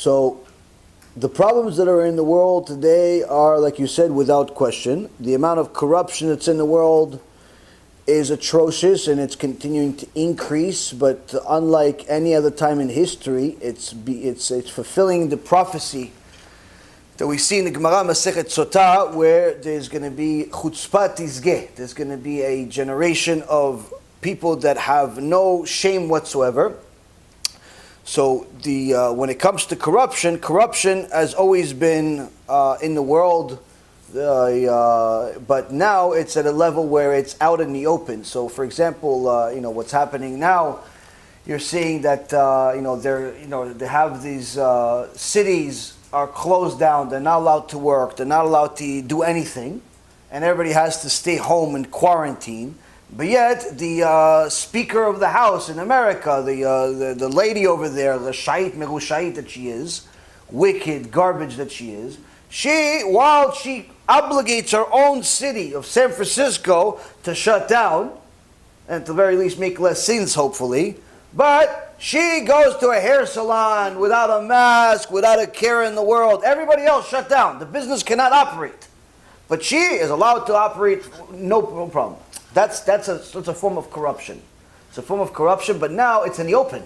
So the problems that are in the world today are, like you said, without question. The amount of corruption that's in the world is atrocious, and it's continuing to increase. But unlike any other time in history, it's fulfilling the prophecy that we see in the Gemara Masechet Sotah, where there's going to be chutzpah tizgeh. There's going to be a generation of people that have no shame whatsoever. So when it comes to corruption has always been in the world, but now it's at a level where it's out in the open. So, for example, what's happening now, you're seeing that they have these cities are closed down. They're not allowed to work. They're not allowed to do anything, and everybody has to stay home and quarantine. But yet, the Speaker of the House in America, the lady over there, the Shait Merushait that she is, wicked garbage that she is, while she obligates her own city of San Francisco to shut down, and at the very least make less sins, hopefully, but she goes to a hair salon without a mask, without a care in the world. Everybody else shut down. The business cannot operate. But she is allowed to operate, no problem. That's a form of corruption. It's a form of corruption, but now it's in the open.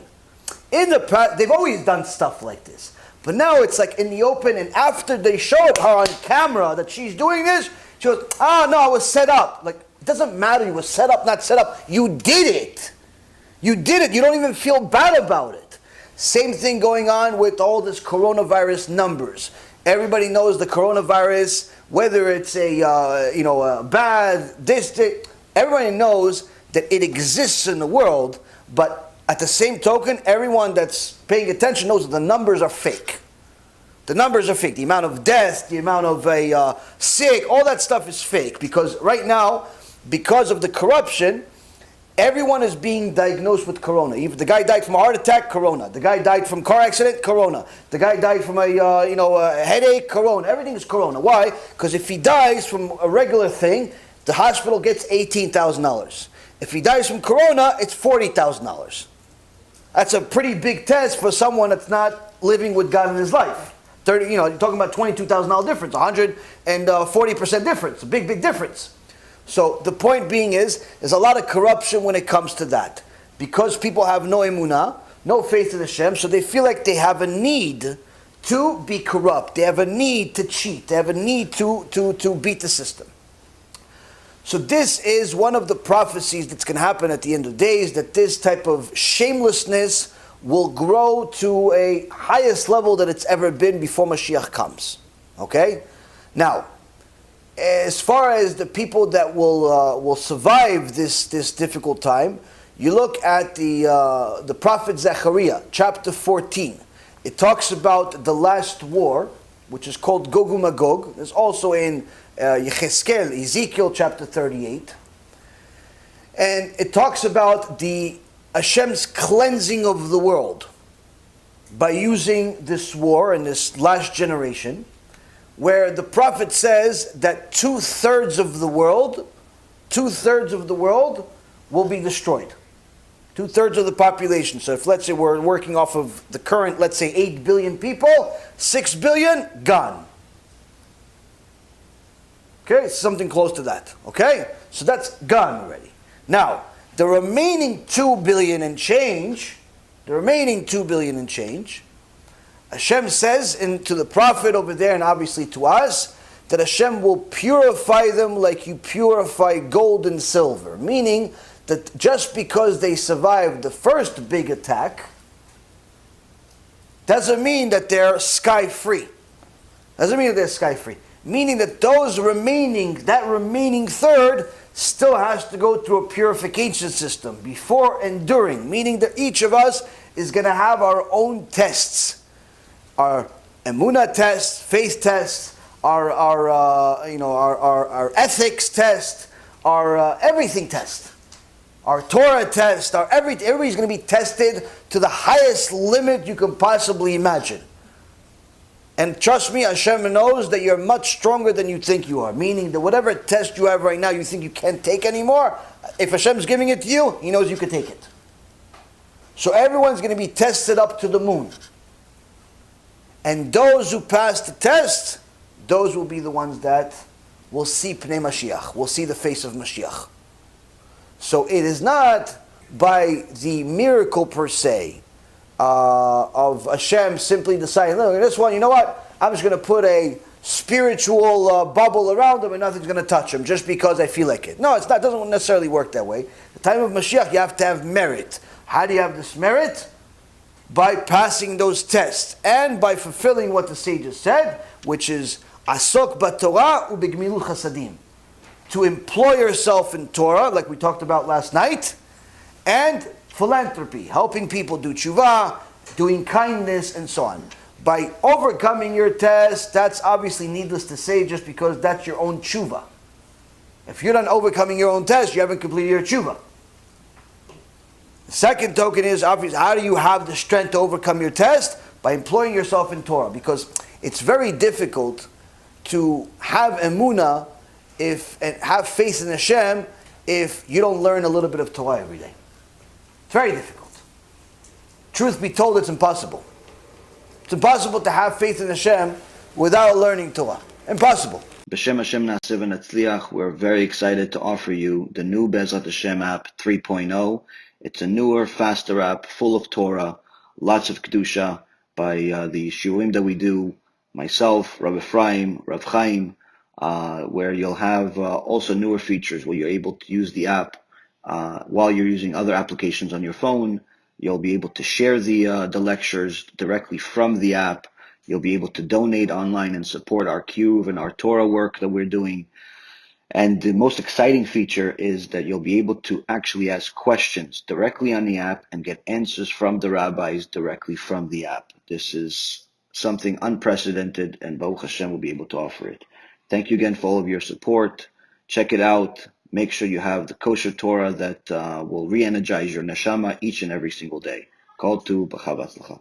In the past, they've always done stuff like this. But now it's like in the open, and after they showed her on camera that she's doing this, she goes, no, I was set up. Like, it doesn't matter, you were set up, not set up. You did it. You did it. You don't even feel bad about it. Same thing going on with all this coronavirus numbers. Everybody knows the coronavirus, whether it's a bad, everybody knows that it exists in the world, but at the same token, everyone that's paying attention knows that the numbers are fake. The numbers are fake. The amount of death, the amount of sick, all that stuff is fake. Because right now, because of the corruption, everyone is being diagnosed with corona. Even the guy died from a heart attack, corona. The guy died from a car accident, corona. The guy died from a headache, corona. Everything is corona. Why? Because if he dies from a regular thing, the hospital gets $18,000. If he dies from corona, it's $40,000. That's a pretty big test for someone that's not living with God in his life. You're talking about $22,000 difference, 140% difference, a big difference. So the point being is, there's a lot of corruption when it comes to that. Because people have no emunah, no faith in Hashem, so they feel like they have a need to be corrupt. They have a need to cheat. They have a need to beat the system. So this is one of the prophecies that's going to happen at the end of days, that this type of shamelessness will grow to a highest level that it's ever been before Mashiach comes. Okay? Now, as far as the people that will survive this difficult time, you look at the prophet Zechariah, chapter 14. It talks about the last war, which is called Gog uMagog. There's also in Ezekiel chapter 38. And it talks about the Hashem's cleansing of the world by using this war in this last generation, where the prophet says that 2/3 of the world will be destroyed. 2/3 of the population. So if, let's say, we're working off of the current, let's say 8 billion people, 6 billion, gone. Okay, something close to that. Okay? So that's gone already. Now, the remaining 2 billion and change, Hashem says to the prophet over there, and obviously to us, that Hashem will purify them like you purify gold and silver. Meaning that just because they survived the first big attack, doesn't mean that they're sky-free. Meaning that that remaining third still has to go through a purification system before and during. Meaning that each of us is going to have our own tests. Our emunah test, faith test, our ethics test, our everything test, our Torah test, everybody's going to be tested to the highest limit you can possibly imagine. And trust me, Hashem knows that you're much stronger than you think you are. Meaning that whatever test you have right now you think you can't take anymore, if Hashem's giving it to you, He knows you can take it. So everyone's going to be tested up to the moon. And those who pass the test, those will be the ones that will see Pnei Mashiach, will see the face of Mashiach. So it is not by the miracle per se of HaShem simply deciding, look, this one, you know what? I'm just going to put a spiritual bubble around him and nothing's going to touch him just because I feel like it. No, it's not. It doesn't necessarily work that way. The time of Mashiach, you have to have merit. How do you have this merit? By passing those tests and by fulfilling what the sages said, which is asok b'Torah ubigmilut chasadim, to employ yourself in Torah, like we talked about last night, and philanthropy, helping people do tshuva, doing kindness, and so on. By overcoming your test, that's obviously needless to say, just because that's your own tshuva. If you're not overcoming your own test, you haven't completed your tshuva. The second token is, obviously, how do you have the strength to overcome your test? By employing yourself in Torah. Because it's very difficult to have emunah and have faith in Hashem if you don't learn a little bit of Torah every day. It's very difficult. Truth be told, it's impossible. It's impossible to have faith in Hashem without learning Torah. Impossible. B'Shem Hashem Na'aseh v'Natzliach, we're very excited to offer you the new Be'ezrat Hashem app 3.0. It's a newer, faster app full of Torah, lots of Kedusha by the Shiurim that we do, myself, Rav Ephraim, Rav Chaim, where you'll have also newer features where you're able to use the app while you're using other applications on your phone. You'll be able to share the lectures directly from the app. You'll be able to donate online and support our Kiruv and our Torah work that we're doing. And the most exciting feature is that you'll be able to actually ask questions directly on the app and get answers from the rabbis directly from the app. This is something unprecedented, and Baruch Hashem will be able to offer it. Thank you again for all of your support. Check it out. Make sure you have the kosher Torah that will re-energize your neshama each and every single day. Call to B'chava Tzlacha.